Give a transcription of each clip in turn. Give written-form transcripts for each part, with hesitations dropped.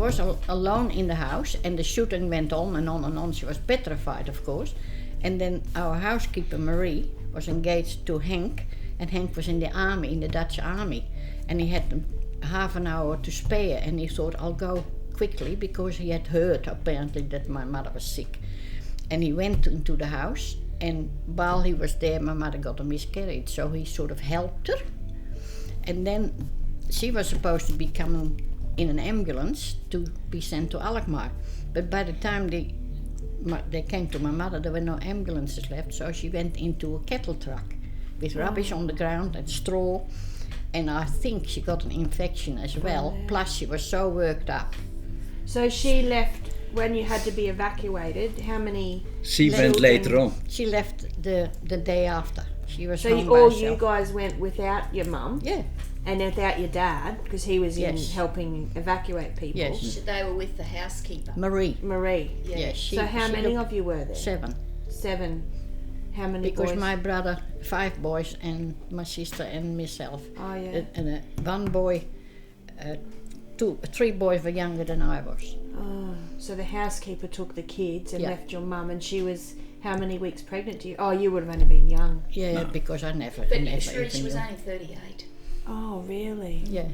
was alone in the house, and the shooting went on and on and on. She was petrified, of course. And then our housekeeper, Marie, was engaged to Henk, and Henk was in the army, in the Dutch army. And he had half an hour to spare, and he thought, I'll go quickly, because he had heard, apparently, that my mother was sick. And he went into the house, and while he was there, my mother got a miscarriage, so he sort of helped her. And then she was supposed to be coming in an ambulance to be sent to Alkmaar. But by the time they came to my mother, there were no ambulances left, so she went into a cattle truck with rubbish on the ground and straw, and I think she got an infection as well, plus she was so worked up. So she left when you had to be evacuated. How many? She went later on. She left the day after. She was so home by all herself. you guys went without your mum? Yeah. And without your dad, because he was in helping evacuate people. Yes. They were with the housekeeper. Marie. Yeah. Yes. So how many of you were there? 7. 7. How many because boys? My brother, 5 boys, and my sister and myself. Oh, yeah. And one boy, 3 boys were younger than I was. Oh, so the housekeeper took the kids and left your mum, and she was how many weeks pregnant? You would have only been young. Yeah, because I never. But never she was only 38. Oh, really? Yeah.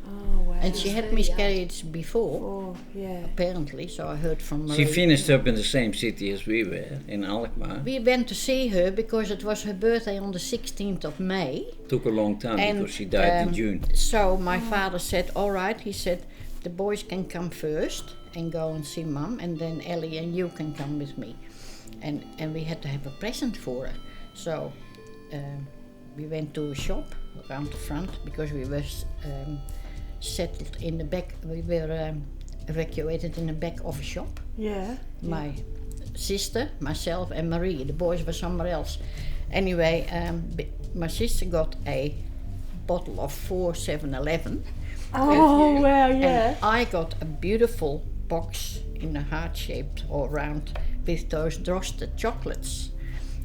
Oh, wow. And she had miscarriage before. Oh, yeah. Apparently, so I heard from Marie. She finished up in the same city as we were, in Alkmaar. We went to see her because it was her birthday on the 16th of May. Took a long time And, because she died in June. So my father said, all right, he said, the boys can come first and go and see Mum, and then Ellie and you can come with me. And we had to have a present for her. So we went to a shop around the front because we were settled in the back. We were evacuated in the back of a shop. Yeah. My sister, myself, and Marie. The boys were somewhere else. Anyway, my sister got a bottle of 4 7-Eleven. Oh, wow, yeah. And I got a beautiful box in a heart-shaped or round with those frosted chocolates.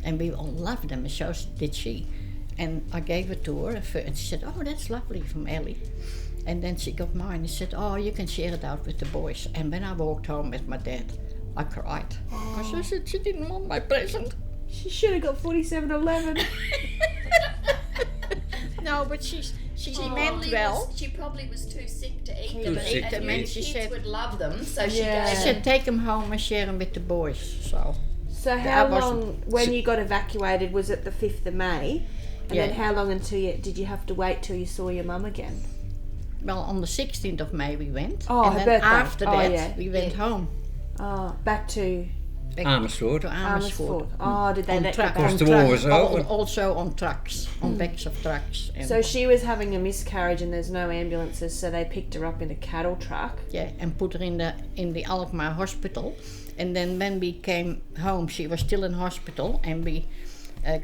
And we all loved them, and so did she. And I gave it to her, and she said, oh, that's lovely, from Ellie. And then she got mine and said, oh, you can share it out with the boys. And when I walked home with my dad, I cried. Because I said she didn't want my present. She should have got 47-11. No, but she meant well. She probably was too sick to eat them. sick to And eat. the kids would love them, so she Yeah. gave She them. said, take them home and share them with the boys. So how long, when you got evacuated, was it the 5th of May? And then how long did you have to wait till you saw your mum again? Well, on the 16th of May we went. Oh, and her then birthday. after Oh, that yeah. we went home. Oh, back to Amersfoort. To Amersfoort. Oh, did they On let you truck- back? Because the war was over. Also on trucks, on backs of trucks. And So she was having a miscarriage and there's no ambulances, so they picked her up in a cattle truck. yeah, and put her in the Alkmaar hospital. And then when we came home, she was still in hospital, and we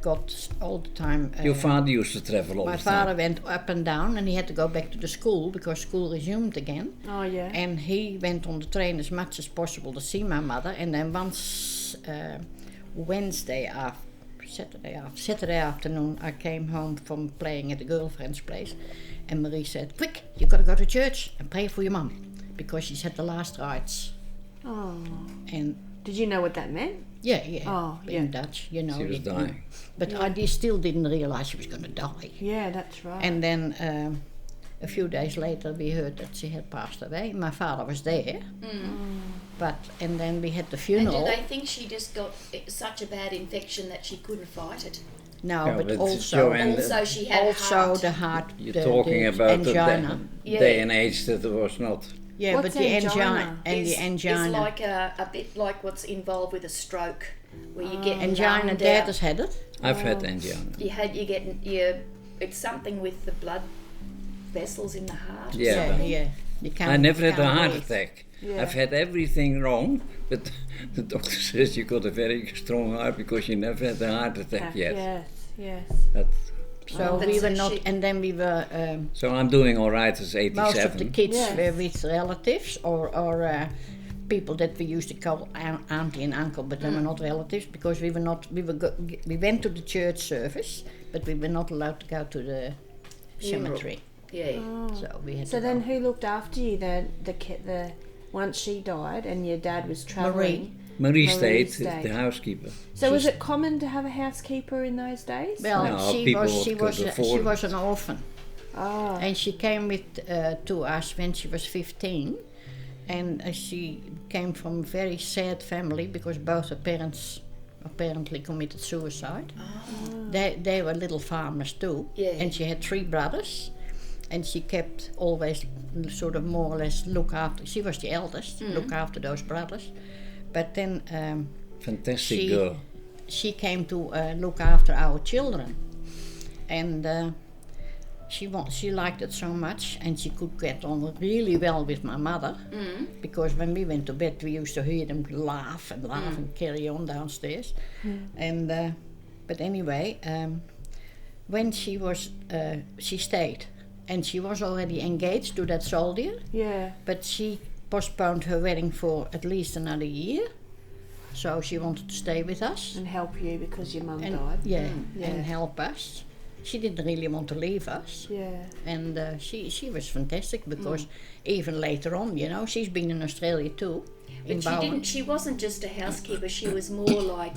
got all the time. Your father used to travel all My the time. father went up and down, and he had to go back to the school because school resumed again. Oh, yeah. And he went on the train as much as possible to see my mother. And then once Saturday afternoon, I came home from playing at a girlfriend's place, and Marie said, "Quick, you got to go to church and pray for your mum because she's had the last rites." Oh. And Did you know what that meant? yeah, Oh, yeah. in Dutch, you know. She was dying. But I still didn't realize she was going to die. Yeah, that's right. And then a few days later, we heard that she had passed away. My father was there, and then we had the And funeral. do they think she just got such a bad infection that she couldn't fight it? No, Yeah, but but also, Joanne, Also, she had also heart. the heart. You're talking about the angina. day and age that there was not. Yeah, What's but the angina angina? and the angina. Is like a bit like what's involved with a stroke, where you get Angina, numbed Dad out. has had it. I've had angina. It's something with the blood vessels in the heart. or Yeah. something. Yeah. You can't, I never had a can't heart breathe. attack. Yeah. I've had everything wrong, but the doctor says you got a very strong heart because you never had a heart attack yet. Yes, yes. That- So we That's were a not, shit. and then we were. so I'm doing all right as 87. Most of the kids Yes. were with relatives or people that we used to call auntie and uncle, but they were not relatives because we were not. We went to the church service, but we were not allowed to go to the cemetery. Yeah. So we had So to then go. who looked after you? The once she died and your dad was travelling. Marie stayed, the housekeeper. So was it common to have a housekeeper in those days? Well, No, she people was could afford an orphan, Oh. and she came to us when she was 15, and she came from a very sad family because both her parents apparently committed suicide. They were little farmers too, and she had 3 brothers, and she kept always sort of more or less look after. She was the eldest, look after those brothers, but then Fantastic girl. she came to look after our children, and she liked it so much, and she could get on really well with my mother, because when we went to bed we used to hear them laugh and carry on downstairs, and but anyway, when she was she stayed, and she was already engaged to that soldier, but she postponed her wedding for at least another year, so she wanted to stay with us And help you because your mum and died. and help us. She didn't really want to leave us, and she was fantastic because even later on, you know, she's been in Australia too. But she wasn't just a housekeeper, she was more like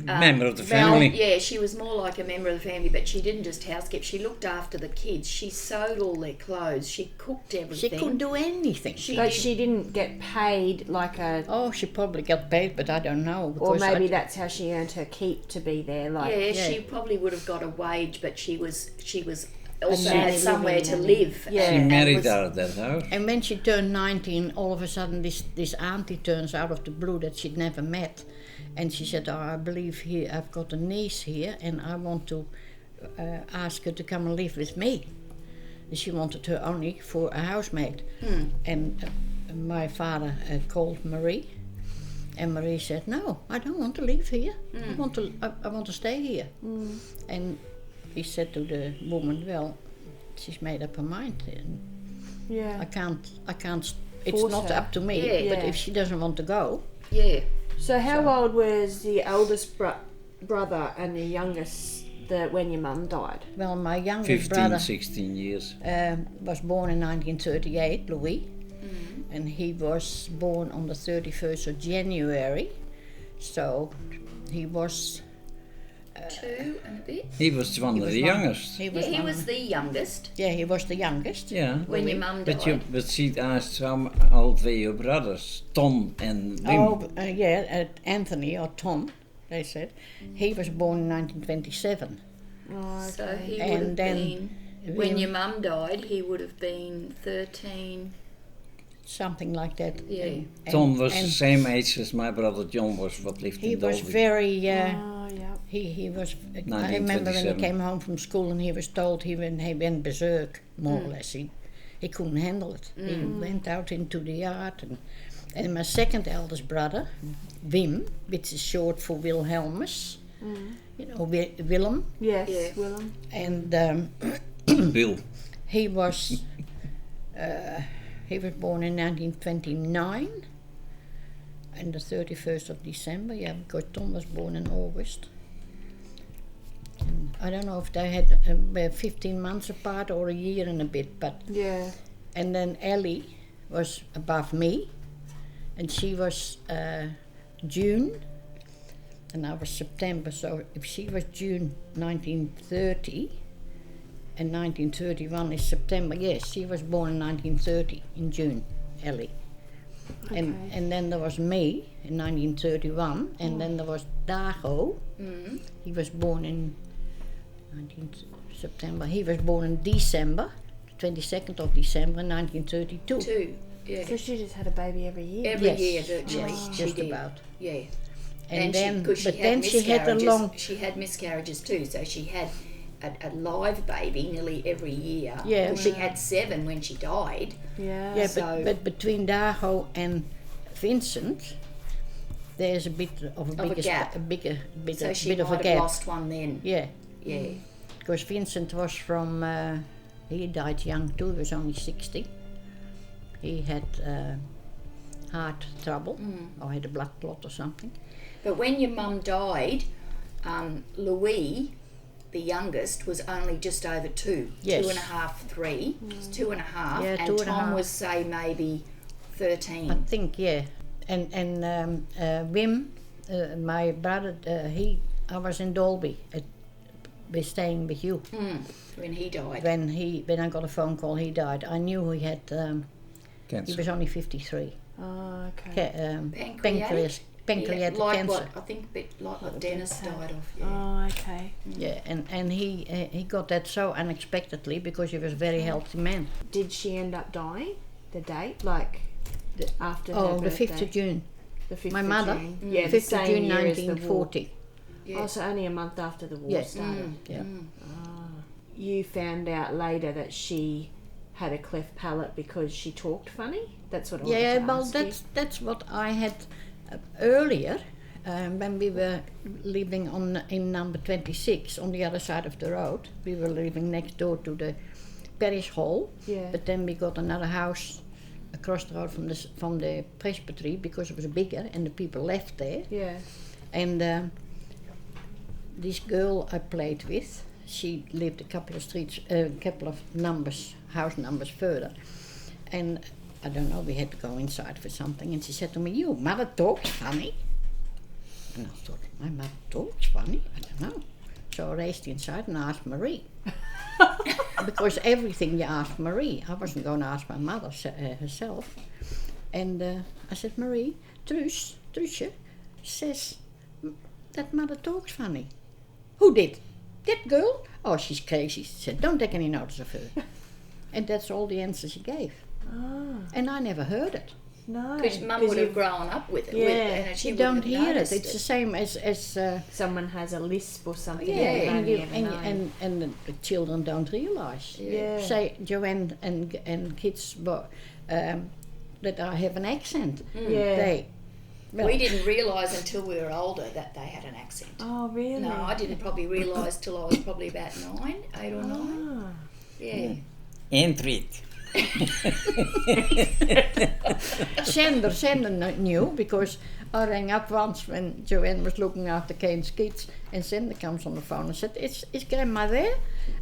Member of the family. yeah, she was more like a member of the family, but she didn't just housekeep, she looked after the kids, she sewed all their clothes, she cooked everything. She couldn't do anything. She didn't get paid like a... Oh, she probably got paid, but I don't know. Or maybe that's how she earned her keep to be there. Like, she probably would have got a wage, but she was also nanny had somewhere living to and- live. She and married was- out of that house. And when she turned 19, all of a sudden this auntie turns out of the blue that she'd never met, and she said, "Oh, I believe here I've got a niece here, and I want to ask her to come and live with me." And she wanted her only for a housemaid, and my father called Marie, and Marie said, "No, I don't want to live here. I want to stay here." And he said to the woman, "Well, she's made up her mind. And I can't. It's Force not her. up to me. But if she doesn't want to go, Yeah. So how old was the eldest brother and the youngest when your mum died? well, my youngest 15, brother 16 years. was born in 1938, Louis, and he was born on the 31st of January. So he was 2 and a bit. He was one of the youngest. he was He one was of- the youngest he was the youngest. Yeah. when your mum died. But she asked how old were your brothers, Tom and Wim. Oh, Anthony or Tom, they said. He was born in 1927. So he would And have then been, when your mum died, he would have been 13. Something like that. Yeah. And- Tom was and the same age as my brother John was, what lived he in was Dalby. very. Oh, yeah. He was. I remember when he 1927. came home from school and he was told he went berserk, more or less. He couldn't handle it. He went out into the yard, and my second eldest brother, Wim, which is short for Wilhelmus, you know, Willem, Yes, Yeah. Willem. and Bill. he was born in 1929, and the 31st of December. Yeah, because Tom was born in August. And I don't know if they had were 15 months apart or a year and a bit, but Yeah. and then Ellie was above me, and she was June, and I was September. So if she was June 1930, and 1931 is September. Yes, she was born in 1930 in June, Ellie. And then there was me in 1931, and then there was Dago. He was born in 19th September. He was born in December, 22nd of December, 1932. 2. Yeah. So she just had a baby every year. Every Yes, year, virtually. yes, she just did. about. Yeah. And then, because but then she had a long. She had miscarriages too, so she had a live baby nearly every year. Yeah. Well, she had 7 when she died. Yeah. Yeah, So- but between Dago and Vincent, there's a bit of a gap. a bit So she of a might have gap. lost one then. Yeah, Yeah. because Vincent was from. He died young too. He was only 60. He had heart trouble, or had a blood clot or something. But when your mum died, Louis, the youngest, was only just over 2. Yes. 2.5, 3. It's 2.5. Yeah, and 2.5. Tom was, say, maybe 13. I think, yeah. And Wim, my brother, I was in Dalby. We're staying with you. When he died. When I got a phone call, he died. I knew he had. Cancer. He was only 53. Oh, okay. Pancreatic like cancer. What, I think a bit like what Dennis died of. Yeah. Oh, okay. Yeah, and he got that so unexpectedly because he was a very healthy man. Did she end up dying? The date, like after her Oh, the birthday? 5th of June. The 5th My of mother. June. Yeah, the 5th of same June, year as the war. 1940. Yeah. Oh, so only a month after the war Yeah. started. Yeah. You found out later that she had a cleft palate because she talked funny? That's what I wanted Yeah, to well, ask you. that's what I had earlier when we were living in number 26 on the other side of the road. We were living next door to the parish hall, Yeah. but then we got another house across the road from the presbytery because it was bigger and the people left there. Yeah. And this girl I played with, she lived a couple of house numbers further. And I don't know, we had to go inside for something. And she said to me, "Your mother talks funny." And I thought, my mother talks funny? I don't know. So I raced inside and asked Marie. Because everything you asked Marie, I wasn't going to ask my mother herself. And I said, "Marie, Truusje says that mother talks funny." "Who did?" "That girl." "Oh, she's crazy." She said, "Don't take any notice of her." And that's all the answer she gave. Oh, And I never heard it. no. Because Mum would have grown up with it. Yeah. And she You wouldn't don't have hear it. noticed It's the same as Someone has a lisp or something. yeah, that you and, only you, ever know. and the children don't realise. Yeah. Say Joanne and kids that I have an accent. Yeah. We didn't realise until we were older that they had an accent. Oh, really? No, I didn't probably realise till I was probably about 8 or 9. Ah. Yeah. Entrit. Sander knew because I rang up once when Joanne was looking after Kane's kids, and Sander comes on the phone and said, "Is Grandma there?"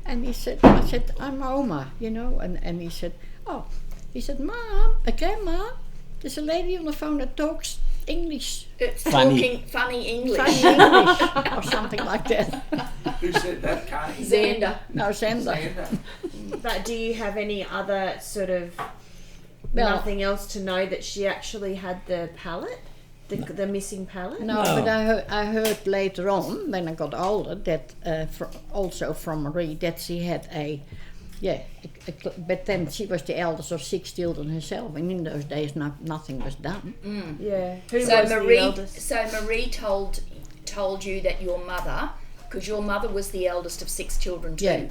And I said, "I'm Oma, you know." And he said, "Mom, Grandma, there's a lady on the phone that talks English." It's Funny. funny English. Funny English or something like that. Who said that, Kay? Xander. No, Sander. But do you have any other sort of Well- nothing else to know that she actually had the palate? The missing palate? No, No. but I heard later on, when I got older, that also from Marie, that she had but then she was the eldest of 6 children herself, and in those days nothing was done. Yeah. Who So was the Marie, eldest? Marie told you that your mother, because your mother was the eldest of 6 children too. Yeah.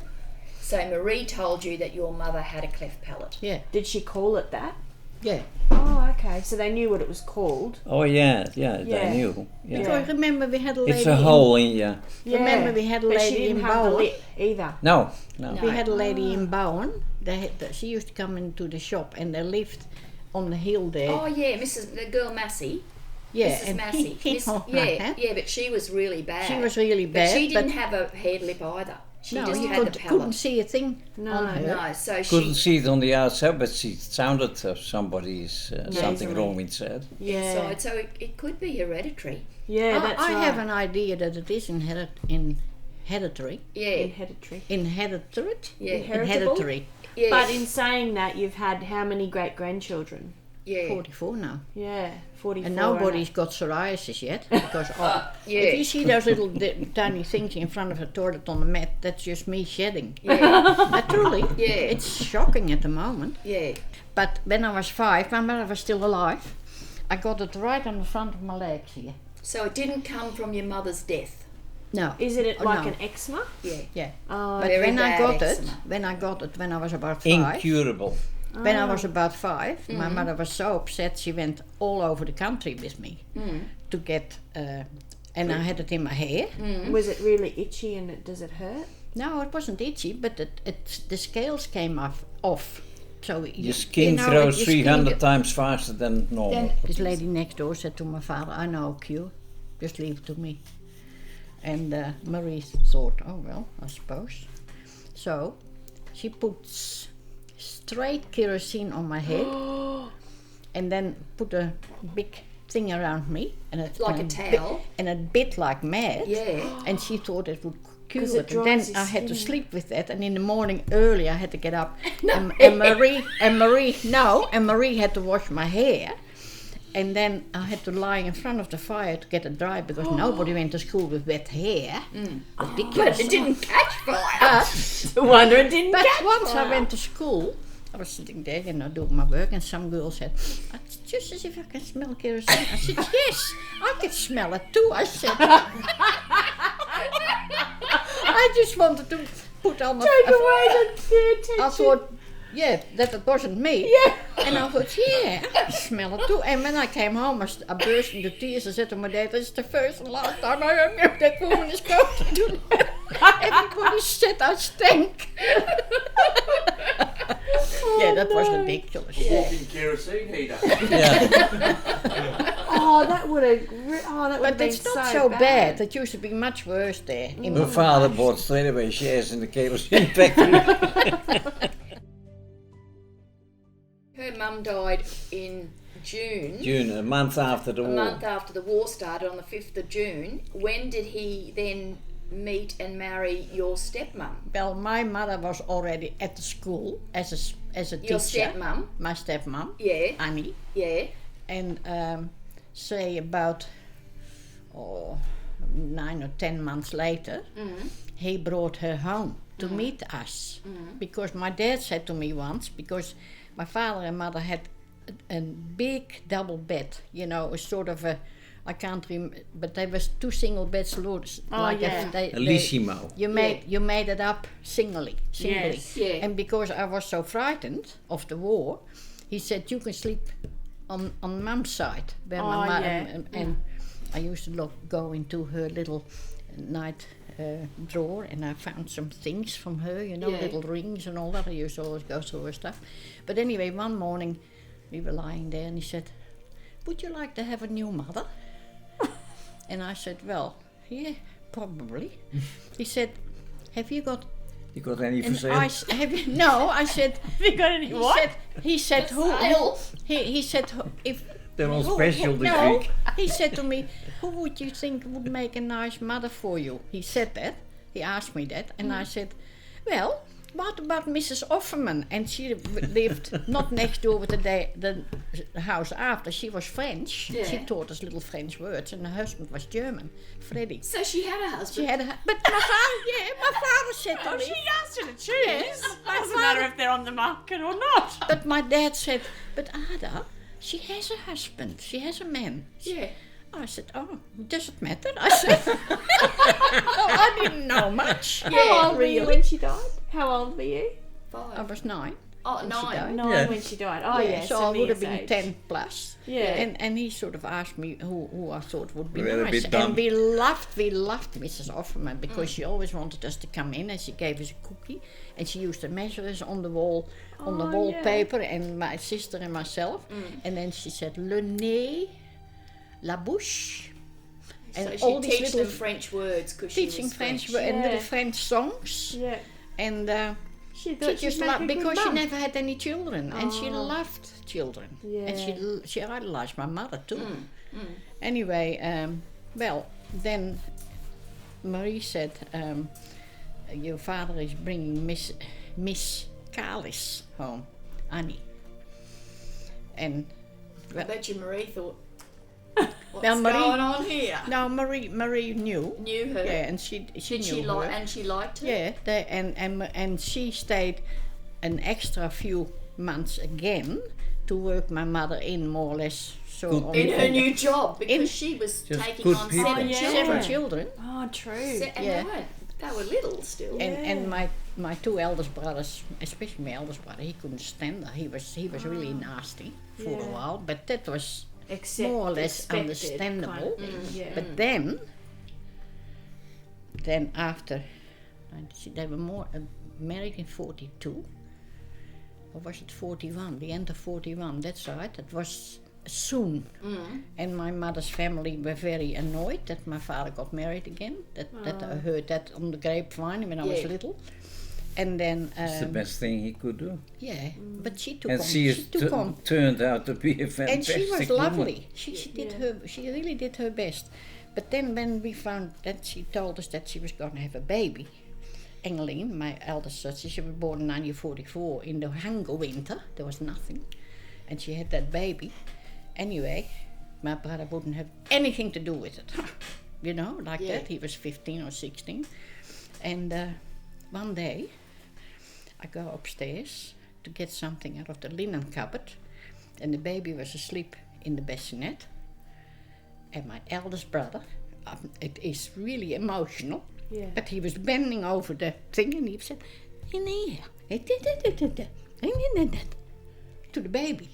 So Marie told you that your mother had a cleft palate. Yeah, Did she call it that? yeah. Oh, okay. So they knew what it was called. Oh yeah, Yeah. they knew. Yeah. Because remember we had a lady. It's a hole in you. Remember we had a But she lady didn't in have the Bowen. lip either. No. We had a lady in Bowen. She used to come into the shop, and they lived on the hill there. Oh yeah, the girl Massey. yeah, Mrs. and Massey. Yeah, but she was really bad. She was really bad. But she didn't have a haired lip either. She no, just you had the couldn't palate. see a thing on her. No, so Couldn't she. see it on the outside, but she sounded somebody's something Nasally. wrong inside. Yeah. So it could be hereditary. Yeah, that's I right. have an idea that it is hereditary. Yeah. Inheritary. Inherited? Yeah. Hereditary. Yeah. But in saying that, you've had how many great-grandchildren? yeah. 44 now. Yeah, 44. And nobody's got psoriasis yet. Because Yeah. if you see those little tiny things in front of the toilet on the mat, that's just me shedding. Yeah. Truly. Yeah. It's shocking at the moment. Yeah. But when I was 5, my mother was still alive. I got it right on the front of my legs here. So it didn't come from your mother's death. No. Is it Oh, like no. an eczema? Yeah. Yeah. Oh, But Very when I bad got eczema. when I was about 5, Incurable. when I was about 5, my mother was so upset she went all over the country with me to get, and I had it in my hair. Was it really itchy and does it hurt? No, it wasn't itchy, but the scales came off. So Your skin grows 300 times faster than normal. Then this lady next door said to my father, "I know a cure, just leave it to me." And Marie thought, "Oh well, I suppose." So she puts straight kerosene on my head and then put a big thing around me, and it Like a towel. and it bit like mad. Yeah. And she thought it would cure 'Cause it it. And then dries your I had to skin. sleep with that. And in the morning early, I had to get up. And Marie had to wash my hair. And then I had to lie in front of the fire to get it dry because nobody went to school with wet hair. Ridiculous. But it didn't catch fire. No wonder it didn't But catch once fire. I went to school, I was sitting there, doing my work, and some girl said, "It's just as if I can smell kerosene." I said, "Yes, I can smell it too." I said, I just wanted to put on a... Take away the attention. I thought, that it wasn't me. Yeah. And I thought, I can smell it too. And when I came home, I burst into tears. I said to my dad, "This is the first and last time I remember that woman is going to do that." Everybody said I stank. That was ridiculous. Walking kerosene heater. Oh, that would have. But been it's not so bad. It used to be much worse there. My father bought straight away shares in the kerosene factory. Her mum died in June. June, a month after the A war. month after the war started, on the 5th of June. When did he then meet and marry your stepmum? Well, my mother was already at the school as a teacher. Your stepmum? My stepmom, Yeah, Annie. yeah. And say about 9 or 10 months later, he brought her home to meet us. Because my dad said to me once, because my father and mother had a big double bed, a sort of a, I can't remember, but there was 2 single beds, like yeah. A lissimo. you made it up singly. Yes. Yeah. And because I was so frightened of the war, he said, "You can sleep on Mum's side." Where my mother, and I used to go into her little night drawer, and I found some things from her, little rings and all that. I used to always go through her stuff. But anyway, one morning we were lying there, and he said, "Would you like to have a new mother?" And I said, "Well, yeah, probably." He said, "Have you got?" You got any for And sale? I said, Have you got any he said, who he said, if They're on who- special this no, week. he said to me, "Who would you think would make a nice mother for you?" He said that. He asked me that, and I said, "Well, what about Mrs. Offerman?" And she lived not next door, but the house after. She was French. Yeah. She taught us little French words, and her husband was German, Freddie. So she had a husband. She had but my father said to me. asked her to choose. Yes. Doesn't matter if they're on the market or not. But my dad said, "But Ada, she has a husband. She has a man." Yeah. I said, "Oh, does it matter?" I said, I didn't know much. How old were you really. when she died? How old were you? I 5. was 9. Oh, when she 9. died. 9 Yeah. when she died. Oh, Yeah, yes. so I would have been age. 10 plus. Yeah. And he sort of asked me who I thought would be We were a nice. bit dumb. And we loved Mrs. Offerman because she always wanted us to come in, and she gave us a cookie, and she used to measure us on the wall, on the wallpaper, and my sister and myself. And then she said, "Le nez, la bouche." And So all she these teach little them French words because she teaching was French French. and Yeah. little French songs. Yeah. And She she thought just she'd loved, make a good because she mum. never had any children, and she Oh. loved children. Yeah. And she idolized my mother too. Anyway, well, then Marie said, "Your father is bringing Miss Kalis home, Annie." And I bet you Marie thought, what's Well, Marie- going on here? now Marie knew. Knew her. Yeah, and she Did knew she her. and she liked her? Yeah, and she stayed an extra few months again to work my mother in, more or less. So Good on- In her on- new job, because In- she was Just taking good on people. 7 yeah. children. 7 children. Oh, true. And Yeah. they were little still. And my 2 eldest brothers, especially my eldest brother, he couldn't stand her. He was really nasty for a Yeah. while, but that was More or less understandable. Yeah. But then after, they were married in 42, or was it 41? The end of 41. That's right. It was soon. And my mother's family were very annoyed that my father got married again. That I heard that on the grapevine when I was Yeah. little. And then It's the best thing he could do. yeah, but she took And on. she took on. turned out to be a And fantastic she was woman. lovely. She really did her best. But then when we found that, she told us that she was going to have a baby. Engeline, my eldest sister, she was born in 1944 in the hunger winter. There was nothing. And she had that baby. Anyway, my brother wouldn't have anything to do with it. You know, like that. He was 15 or 16. And one day, I go upstairs to get something out of the linen cupboard. And the baby was asleep in the bassinet. And my eldest brother, it is really emotional, but he was bending over the thing and he said, to the baby.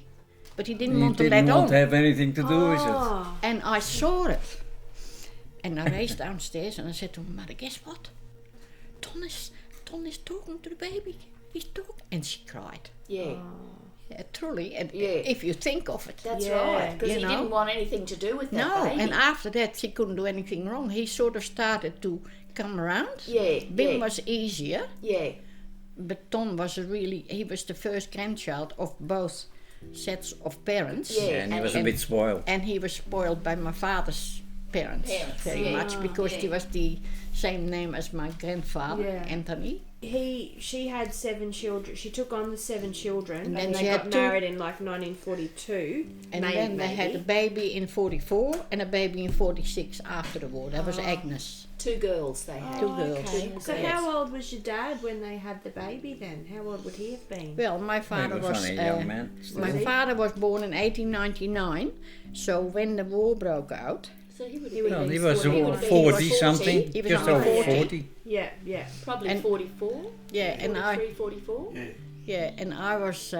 But he didn't want to let He didn't want on. to have anything to do with it. And I saw it. And I raced downstairs and I said to my mother, guess what? Ton is talking to the baby. He's talking. And she cried. Yeah. Yeah, truly. And if you think of it. That's right. Because he you know? didn't want anything to do with that No, baby. and after that she couldn't do anything wrong. He sort of started to come around. Yeah, Bim was easier, Yeah. but Ton was he was the first grandchild of both sets of parents. Yeah. And he was a bit spoiled. And he was spoiled by my father's parents very much because he was the same name as my grandfather, Anthony. She had 7 children. She took on the 7 children, and then they she got had two- married in like 1942. And then they had a baby in 44 and a baby in 46 after the war. That was Agnes. 2 girls they had. 2 girls. Okay. So Yes. how old was your dad when they had the baby then? How old would he have been? Well, my He father was only a young man. my father was born in 1899, so when the war broke out, So he would He have would been Well, he been was 40. 40 something, He was just on over 40. 40. Yeah. probably And- 44. yeah, and 43, 44. and I was,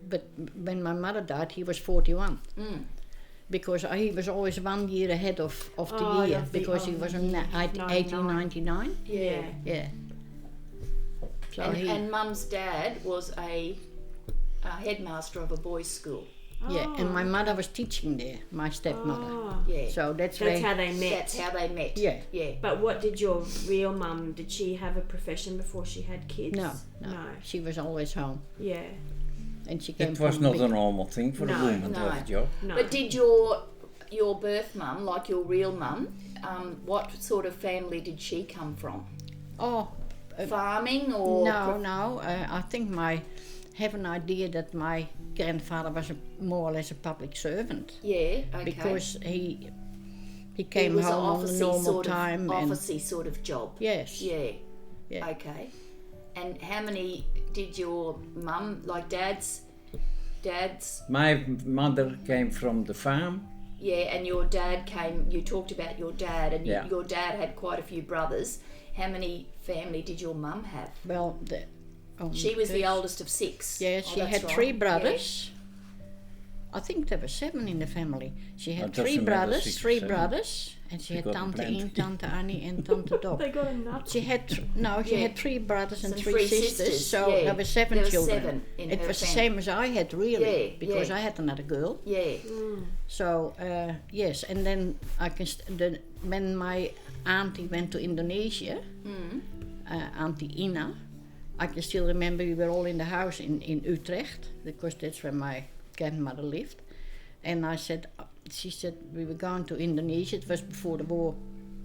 but when my mother died, he was 41. Because he was always 1 year ahead of the year, because he was in 1899. Yeah. Yeah. So And Mum's dad was a headmaster of a boys' school. and my mother was teaching there, my stepmother. Yeah. So that's That's why. how they met. That's how they met. Yeah. Yeah. But what did your real mum, did she have a profession before she had kids? No. No. She was always home, Yeah. and she came It was from not big- a normal thing for a No, woman to no. have a job. No. But did your birth mum, like your real mum, what sort of family did she come from? Oh, Farming or? no. I think I have an idea that my grandfather was more or less a public servant, Yeah. Okay. because he it came was home on an the officey normal sort time, of and officey sort of job. yes, Yeah. Yeah. Okay. And how many did your mum, like dad's? My mother came from the farm. Yeah, and your dad came. You talked about your dad, and Yeah. your dad had quite a few brothers. How many family did your mum have? well, She was the oldest of 6. Yeah, Oh, she that's had right. 3 brothers. I think there were 7 in the family. She had It 3 doesn't matter, brothers, 6 or 3 7. brothers, and she had got Tante plenty. In, Tante Annie, and Tante Dot. They got enough. She had had 3 brothers and And 3 3 sisters, sisters, so yeah. there were 7 There were children. 7 in it her was the family. same as I had, really, Yeah, because yeah. I had another girl. Yeah. So yes, and then when my auntie went to Indonesia, Auntie Ina, I can still remember we were all in the house in Utrecht, because that's where my grandmother lived. And she said we were going to Indonesia. It was before the war.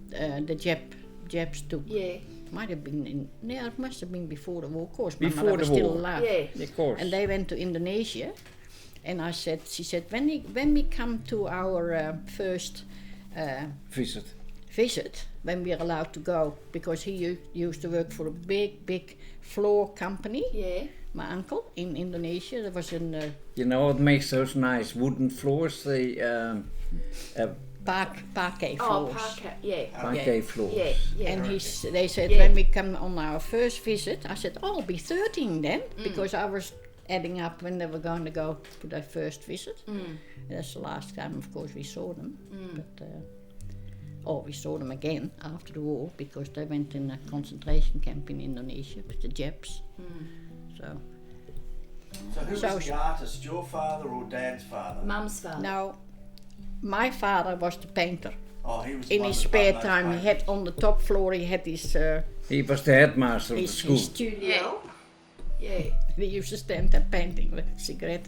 The Japs took. Yeah. Might have been it must have been before the war. Of course, my Before mother was the still war. alive. Yeah. Of course. And they went to Indonesia, and she said, when we come to our first visit, when we're allowed to go, because he used to work for a big floor company, Yeah. my uncle, in Indonesia. There was a You know what makes those nice wooden floors? The parquet Oh, floors. parquet. Yeah. parquet floors. Yeah. Yeah. And they said, Yeah. when we come on our first visit, I said, I'll be 13 then, because I was adding up when they were going to go to their first visit. And that's the last time, of course, we saw them. But we saw them again after the war, because they went in a concentration camp in Indonesia with the Japs. So So who So was the artist, your father or Dad's father? Mum's father. now, my father was the painter. Oh, he was the In one his that spare done those time, he paintings. had on the top floor, he had his He was the headmaster of the his school. studio. Yeah. We used to stand there painting with a cigarette.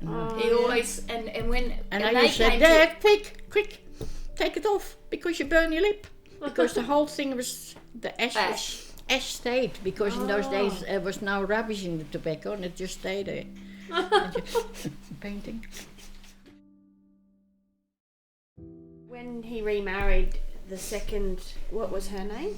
He always and when And they I used to say, came Dad, quick, take it off because you burn your lip. Because the whole thing was, the ash stayed. Because in those days there was no rubbish in the tobacco and it just stayed there. And painting. When he remarried the second, what was her name?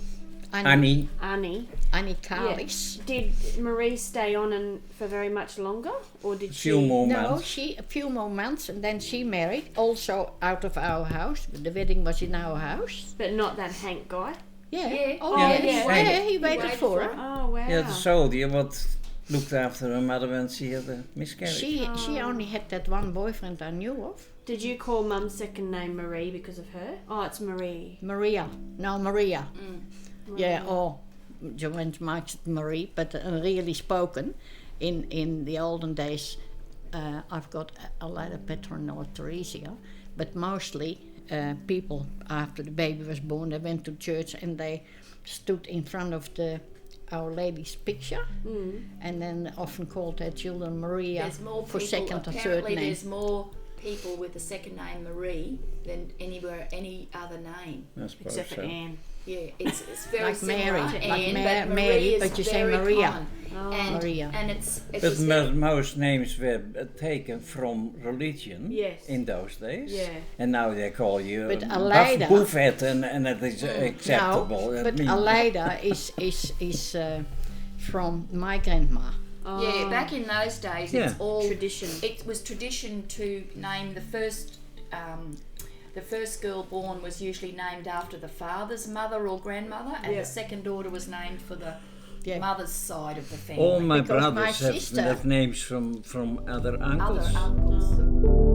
Annie. Annie. Annie Kalis. Did Marie stay on for very much longer, or did she? Few more No, months. a few more months and then she married, also out of our house. The wedding was in our house. But not that Hank guy. Yeah. Yeah. Oh, Yeah, yeah. yeah. He waited for her. Oh wow. Yeah, the soldier what looked after her mother when she had a miscarriage. She only had that one boyfriend I knew of. Did you call Mum's second name Marie because of her? Oh, it's Marie. Maria. Yeah, or Joanne Marks Marie, but really spoken, in the olden days, I've got Aleida, Petron or Theresia, but mostly people after the baby was born, they went to church and they stood in front of Our Lady's picture, and then often called their children Maria there's more for people, second or third apparently name. there's more people with the second name Marie than any other name. I suppose Except for so. Anne. Yeah, it's very Like similar. Mary, to like Anne, but Mary, Marie is but you say very Maria. common. And, Maria. and it's But most names were taken from religion Yes. in those days. Yeah. And now they call you But Aleida- buffet and that is acceptable. No, That but means- Aleida is from my grandma. yeah, back in those days, Yeah. it's all Tradition. It was tradition to name the first. The first girl born was usually named after the father's mother or grandmother, and Yeah. the second daughter was named for the Yeah. mother's side of the family. all my Because my brothers sister- have names from other uncles. Other uncles.